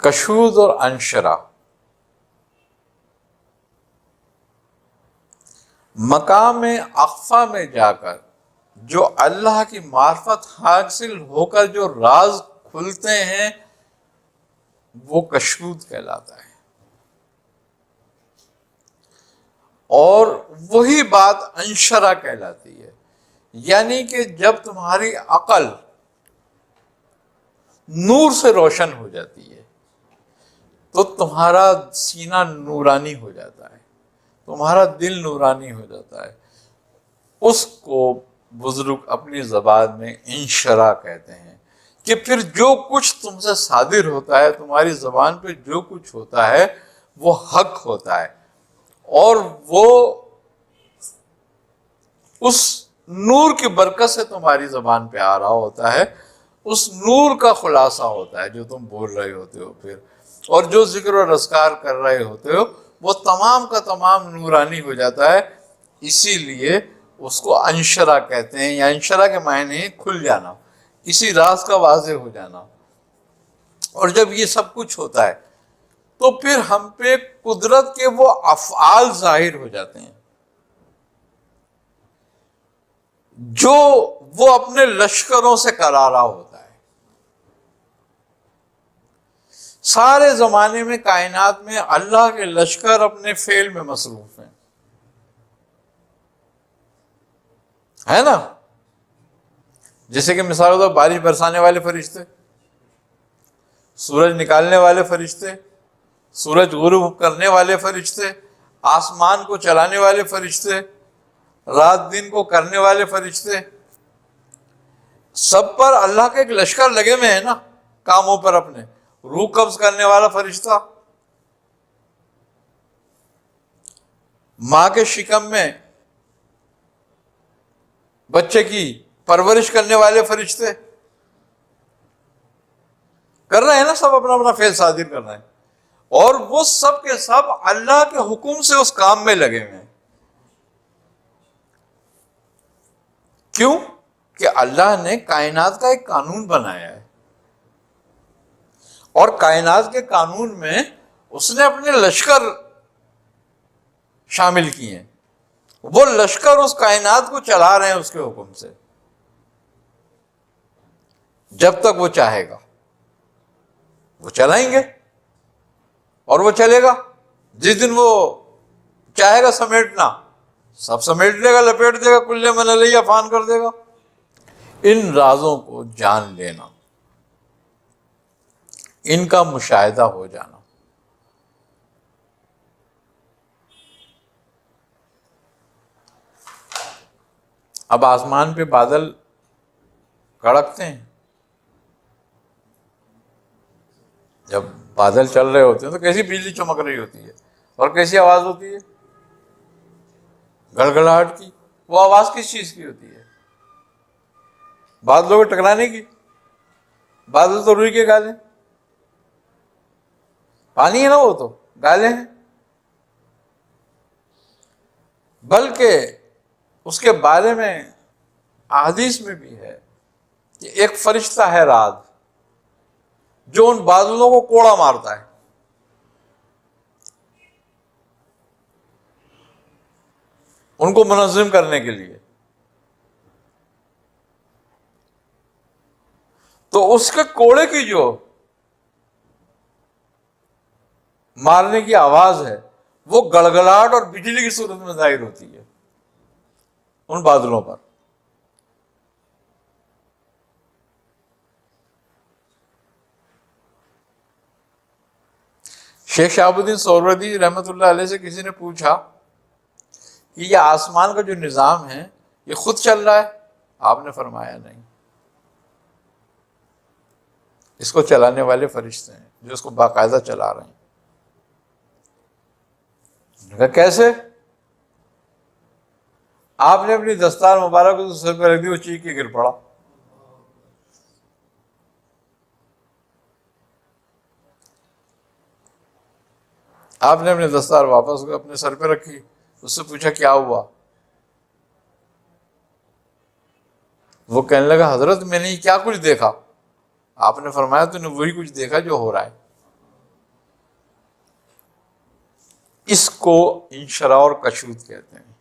کشود اور انشرہ مقام اخفا میں جا کر جو اللہ کی معرفت حاصل ہو کر جو راز کھلتے ہیں وہ کشود کہلاتا ہے. اور وہی بات انشرہ کہلاتی ہے، یعنی کہ جب تمہاری عقل نور سے روشن ہو جاتی ہے تو تمہارا سینہ نورانی ہو جاتا ہے، تمہارا دل نورانی ہو جاتا ہے. اس کو بزرگ اپنی زبان میں انشرہ کہتے ہیں کہ پھر جو کچھ تم سے صادر ہوتا ہے، تمہاری زبان پہ جو کچھ ہوتا ہے وہ حق ہوتا ہے، اور وہ اس نور کی برکت سے تمہاری زبان پہ آ رہا ہوتا ہے، اس نور کا خلاصہ ہوتا ہے جو تم بول رہے ہوتے ہو پھر، اور جو ذکر و اذکار کر رہے ہوتے ہو وہ تمام کا تمام نورانی ہو جاتا ہے. اسی لیے اس کو انشرہ کہتے ہیں، یا انشرہ کے معنی ہے کھل جانا، کسی راز کا واضح ہو جانا. اور جب یہ سب کچھ ہوتا ہے تو پھر ہم پہ قدرت کے وہ افعال ظاہر ہو جاتے ہیں جو وہ اپنے لشکروں سے کرا رہا ہوتا ہے. سارے زمانے میں کائنات میں اللہ کے لشکر اپنے فعل میں مصروف ہیں، ہے نا؟ جیسے کہ مثال ہوتا ہے بارش برسانے والے فرشتے، سورج نکالنے والے فرشتے، سورج غروب کرنے والے فرشتے، آسمان کو چلانے والے فرشتے، رات دن کو کرنے والے فرشتے، سب پر اللہ کے ایک لشکر لگے ہوئے ہیں نا کاموں پر اپنے. روح قبض کرنے والا فرشتہ، ماں کے شکم میں بچے کی پرورش کرنے والے فرشتے کر رہے ہیں نا، سب اپنا اپنا فعل صادر کر رہے ہیں، اور وہ سب کے سب اللہ کے حکم سے اس کام میں لگے ہوئے ہیں. کیوں؟ کہ اللہ نے کائنات کا ایک قانون بنایا ہے، اور کائنات کے قانون میں اس نے اپنے لشکر شامل کیے ہیں. وہ لشکر اس کائنات کو چلا رہے ہیں اس کے حکم سے، جب تک وہ چاہے گا وہ چلائیں گے، اور وہ چلے گا. جس دن وہ چاہے گا سمیٹنا، سب سمیٹ لے گا، لپیٹ دے گا، کلے من علیہ فان کر دے گا. ان رازوں کو جان لینا، ان کا مشاہدہ ہو جانا. اب آسمان پہ بادل کڑکتے ہیں، جب بادل چل رہے ہوتے ہیں تو کیسی بجلی چمک رہی ہوتی ہے، اور کیسی آواز ہوتی ہے، گڑگڑاہٹ کی. وہ آواز کس چیز کی ہوتی ہے؟ بادلوں کو ٹکرانے کی. بادل تو روئی کے گالے، پانی ہے نا، وہ تو گالے ہیں. بلکہ اس کے بارے میں احادیث میں بھی ہے کہ ایک فرشتہ ہے رات جو ان بادلوں کو کوڑا مارتا ہے. ان کو منظم کرنے کے لیے. تو اس کے کوڑے کی جو مارنے کی آواز ہے وہ گڑگڑاہٹ اور بجلی کی صورت میں ظاہر ہوتی ہے ان بادلوں پر. شیخ شہاب الدین سہروردی رحمۃ اللہ علیہ سے کسی نے پوچھا کہ یہ آسمان کا جو نظام ہے یہ خود چل رہا ہے؟ آپ نے فرمایا نہیں، اس کو چلانے والے فرشتے ہیں جو اس کو باقاعدہ چلا رہے ہیں. کہا کیسے؟ آپ نے اپنی دستار مبارک کو سر پہ رکھ دی، وہ چیخ کے گر پڑا. آپ نے اپنی دستار واپس اپنے سر پہ رکھی، اس سے پوچھا کیا ہوا؟ وہ کہنے لگا حضرت میں نے کیا کچھ دیکھا؟ آپ نے فرمایا تو نے وہی کچھ دیکھا جو ہو رہا ہے. اس کو انشراح اور کشود کہتے ہیں۔